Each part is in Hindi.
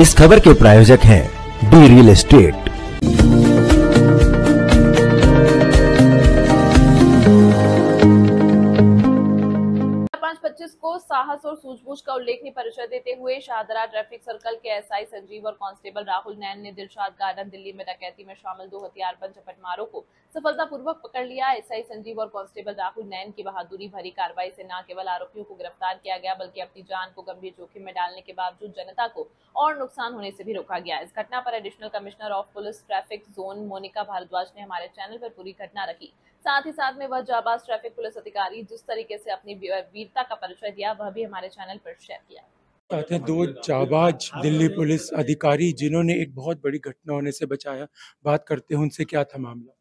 इस खबर के प्रायोजक हैं डी रियल एस्टेट। 5:25 को साहस और सूझबूझ का उल्लेखनीय परिचय देते हुए शाहदरा ट्रैफिक सर्कल के एसआई संजीव और कांस्टेबल राहुल नैन ने दिलशाद गार्डन दिल्ली में डकैती में शामिल 2 हथियारबंद झपटमारों को सफलतापूर्वक पकड़ लिया। एसआई संजीव और कांस्टेबल राहुल नैन की बहादुरी भरी कार्रवाई से न केवल आरोपियों को गिरफ्तार किया गया बल्कि अपनी जान को गंभीर जोखिम में डालने के बावजूद जनता को और नुकसान होने से भी रोका गया। इस घटना पर additional commissioner of police traffic zone Monica Bhardwaj ने हमारे चैनल पर पूरी घटना रखी। साथ ही साथ में वह जाबाज ट्रैफिक पुलिस अधिकारी जिस तरीके से अपनी वीरता का परिचय दिया वह भी हमारे चैनल पर शेयर किया। साथ हैं 2 जाबाज दिल्ली पुलिस अधिकारी जिन्होंने एक बहुत बड़ी घटना होने से बचाया। बात करते हैं उनसे, क्या था मामला?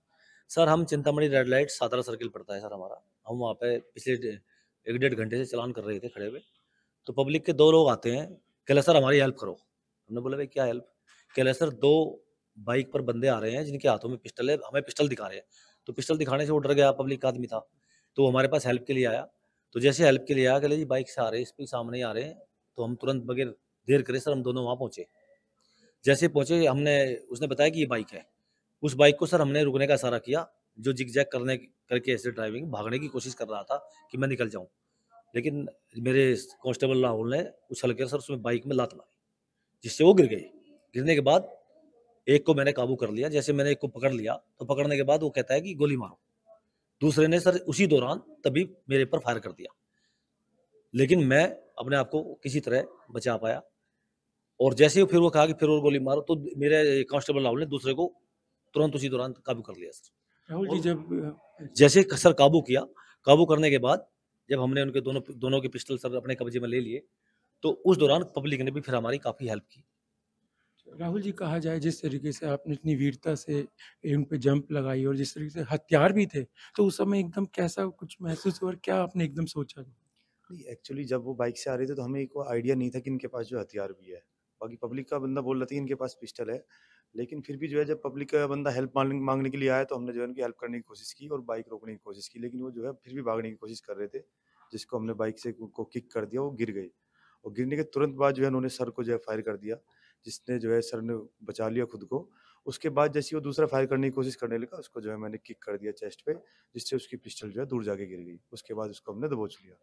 सर, हम Chintamani red light Sadra circle पड़ता है सर हमारा। हम वहाँ पे पिछले 1-1.5 घंटे से चालान कर रहे थे खड़े हुए। तो पब्लिक के 2 लोग आते हैं, कह सर हमारी हेल्प करो। हमने बोला भाई क्या हेल्प? कह सर 2 बाइक पर बंदे आ रहे हैं जिनके हाथों में पिस्टल है, हमें पिस्टल दिखा रहे हैं। तो पिस्टल दिखाने से वो डर गया, पब्लिक का आदमी था, तो हमारे पास हेल्प के लिए आया। तो जैसे हेल्प के लिए आया, कह जी बाइक से आ रहे हैं, इस पे सामने ही आ रहे हैं। तो हम तुरंत बगैर देर करे सर हम दोनों वहाँ पहुँचे। जैसे पहुँचे उसने बताया कि ये बाइक है। उस बाइक को सर हमने रुकने का इशारा किया, जो जिग-जैग करके ऐसे ड्राइविंग भागने की कोशिश कर रहा था कि मैं निकल जाऊँ। लेकिन मेरे कांस्टेबल राहुल ने उछल कर सर उसमें बाइक में लात मारी, जिससे वो गिर गई। गिरने के बाद एक को मैंने काबू कर लिया। जैसे मैंने एक को पकड़ लिया, तो पकड़ने के बाद वो कहता है कि गोली मारो। दूसरे ने सर उसी दौरान तभी मेरे पर फायर कर दिया, लेकिन मैं अपने आप को किसी तरह बचा पाया। और जैसे ही फिर वो कहा कि फिर और गोली मारो, तो मेरे कांस्टेबल राहुल ने दूसरे को तुरंत उसी दौरान काबू कर लिया सर। राहुल जी, जब जैसे सर काबू किया, काबू करने के बाद जब हमने उनके दोनों के पिस्टल सर अपने कब्जे में ले लिए, तो उस दौरान पब्लिक ने भी फिर हमारी काफ़ी हेल्प की। राहुल जी, कहा जाए जिस तरीके से आपने इतनी वीरता से उन पे जंप लगाई और जिस तरीके से हथियार भी थे, तो उस समय एकदम कैसा कुछ महसूस हुआ और क्या आपने एकदम सोचा? नहीं, एक्चुअली जब वो बाइक से आ रहे थे तो हमें कोई आइडिया नहीं था कि इनके पास जो हथियार भी है। बाकी पब्लिक का बंदा बोल रहा था कि इनके पास पिस्टल है, लेकिन फिर भी जो है जब पब्लिक का बंदा हेल्प मांगने के लिए आया तो हमने जो है उनकी हेल्प करने की कोशिश की और बाइक रोकने की कोशिश की, लेकिन वो जो है फिर भी भागने की कोशिश कर रहे थे, जिसको हमने बाइक से को किक कर दिया, वो गिर गई। और गिरने के तुरंत बाद जो है उन्होंने सर को जो है फायर कर दिया, जिसने जो है सर ने बचा लिया खुद को। उसके बाद जैसे वो दूसरा फायर करने की कोशिश करने लगा, उसको जो है मैंने किक कर दिया चेस्ट पे, जिससे उसकी पिस्टल जो है दूर जाके गिर गई। उसके बाद उसको हमने दबोच लिया।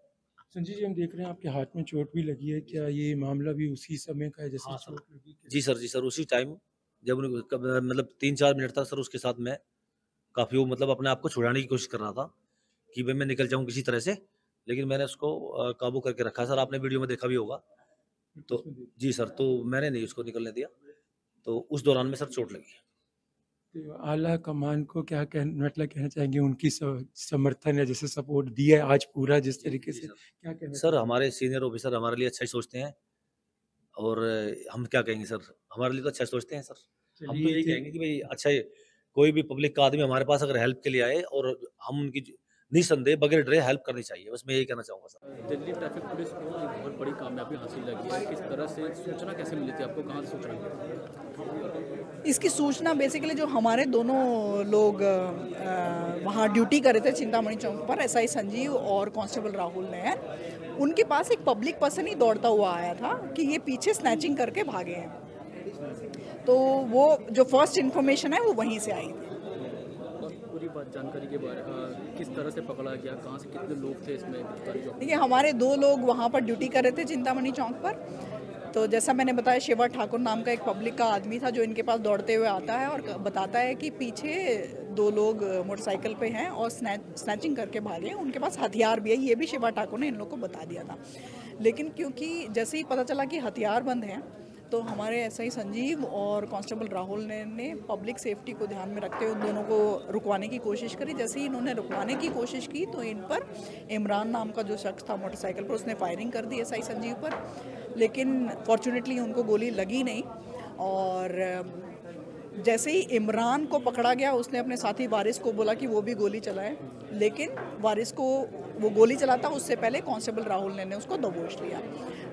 संजय जी, हम देख रहे हैं आपके हाथ में चोट भी लगी है, क्या ये मामला भी उसी समय का है जैसे हाँ चोट लगी? जी सर, उसी टाइम जब मतलब 3-4 मिनट तक सर उसके साथ मैं काफ़ी वो मतलब अपने आप को छुड़ाने की कोशिश कर रहा था कि भाई मैं निकल जाऊँ किसी तरह से, लेकिन मैंने उसको काबू करके रखा। सर आपने वीडियो में देखा भी होगा। तो जी सर, तो मैंने नहीं उसको निकलने दिया, तो उस दौरान में सर चोट लगी। तो आला कमान को क्या मतलब कहना चाहेंगे, उनकी समर्थन या जैसे सपोर्ट दिया है आज पूरा जिस तरीके से, क्या कहना सर हमारे सीनियर ऑफिसर हमारे लिए अच्छा ही सोचते हैं, और हम क्या कहेंगे सर, हमारे लिए तो अच्छा सोचते हैं सर। हम तो यही कहेंगे कि भाई अच्छा है, कोई भी पब्लिक का आदमी हमारे पास अगर हेल्प के लिए आए और हम उनकी निसंदेह बगैर डरे हेल्प करनी चाहिए, बस मैं यही कहना चाहूँगा सर। दिल्ली ट्रैफिक पुलिस को एक बहुत बड़ी कामयाबी हासिल लगी है। किस तरह से सूचना कैसे मिली थी आपको, कहाँ से सूचना मिली? इसकी सूचना बेसिकली जो हमारे दोनों लोग वहाँ ड्यूटी कर रहे थे चिंतामणि चौक पर, एसआई संजीव और कांस्टेबल राहुल ने, उनके पास एक पब्लिक पर्सन ही दौड़ता हुआ आया था कि ये पीछे स्नैचिंग करके भागे हैं। तो वो जो फर्स्ट इन्फॉर्मेशन है वो वहीं से आई थी। पूरी बात जानकारी के बारे किस तरह से पकड़ा गया, कहाँ से कितने लोग थे इसमें? देखिए, हमारे 2 लोग वहाँ पर ड्यूटी कर रहे थे चिंतामणि चौक पर। तो जैसा मैंने बताया, शिवा ठाकुर नाम का एक पब्लिक का आदमी था जो इनके पास दौड़ते हुए आता है और बताता है कि पीछे 2 लोग मोटरसाइकिल पे हैं और स्नैचिंग करके भागे, उनके पास हथियार भी है। ये भी शिवा ठाकुर ने इन लोग को बता दिया था, लेकिन क्योंकि जैसे ही पता चला कि हथियार बंद हैं, तो हमारे एसआई संजीव और कांस्टेबल राहुल ने पब्लिक सेफ्टी को ध्यान में रखते हुए उन दोनों को रुकवाने की कोशिश करी। जैसे ही इन्होंने रुकवाने की कोशिश की तो इन पर इमरान नाम का जो शख्स था मोटरसाइकिल पर, उसने फायरिंग कर दी एसआई संजीव पर, लेकिन फॉर्चुनेटली उनको गोली लगी नहीं। और जैसे ही इमरान को पकड़ा गया, उसने अपने साथी वारिस को बोला कि वो भी गोली चलाए, लेकिन वारिस को वो गोली चलाता उससे पहले कांस्टेबल राहुल ने उसको दबोच लिया।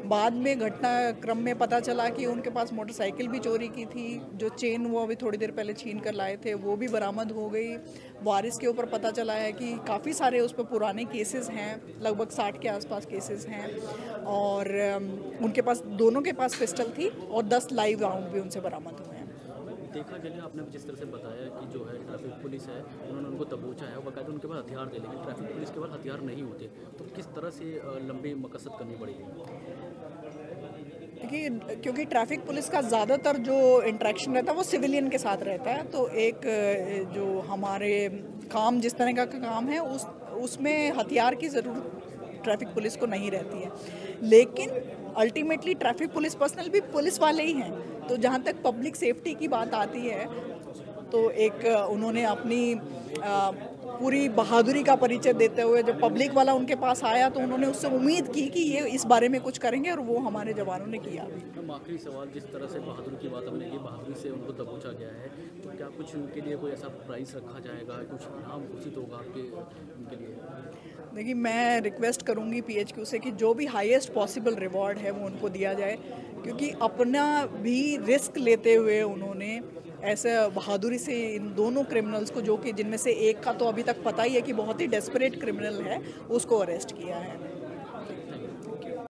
बाद में घटनाक्रम में पता चला कि उनके पास मोटरसाइकिल भी चोरी की थी, जो चेन वो अभी थोड़ी देर पहले छीन कर लाए थे वो भी बरामद हो गई। वारिस के ऊपर पता चला है कि काफ़ी सारे उस पर पुराने केसेस हैं, लगभग 60 के आसपास केसेस हैं, और उनके पास, दोनों के पास पिस्टल थी और 10 लाइव राउंड भी उनसे बरामद हुए हैं। देखा गया आपने जिस तरह से बताया कि जो है ट्रैफिक पुलिस है, उन्होंने उनको दबोचा है और बाकायदा उनके पास हथियार थे, लेकिन ट्रैफिक पुलिस के पास हथियार नहीं होते, तो किस तरह से लंबी मकसद करनी पड़ेगी? देखिए, क्योंकि ट्रैफिक पुलिस का ज़्यादातर जो इंटरेक्शन रहता है वो सिविलियन के साथ रहता है, तो एक जो हमारे काम जिस तरह का काम है उसमें हथियार की ज़रूरत ट्रैफिक पुलिस को नहीं रहती है। लेकिन अल्टीमेटली ट्रैफिक पुलिस पर्सनल भी पुलिस वाले ही हैं, तो जहाँ तक पब्लिक सेफ्टी की बात आती है तो एक उन्होंने अपनी पूरी बहादुरी का परिचय देते हुए जब पब्लिक वाला उनके पास आया तो उन्होंने उससे उम्मीद की कि ये इस बारे में कुछ करेंगे, और वो हमारे जवानों ने किया भी। मैम, आखिरी सवाल, जिस तरह से बहादुरी की बात हमने की, बहादुरी से उनको दबोचा गया है, तो क्या कुछ उनके लिए कोई ऐसा प्राइस रखा जाएगा, कुछ इनाम घोषित होगा आपके उनके लिए? देखिए, मैं रिक्वेस्ट करूंगी PHQ से कि जो भी हाईएस्ट पॉसिबल रिवॉर्ड है वो उनको दिया जाए, क्योंकि अपना भी रिस्क लेते हुए उन्होंने ऐसे बहादुरी से इन दोनों क्रिमिनल्स को, जो कि जिनमें से एक का तो अभी तक पता ही है कि बहुत ही डेस्परेट क्रिमिनल है, उसको अरेस्ट किया है।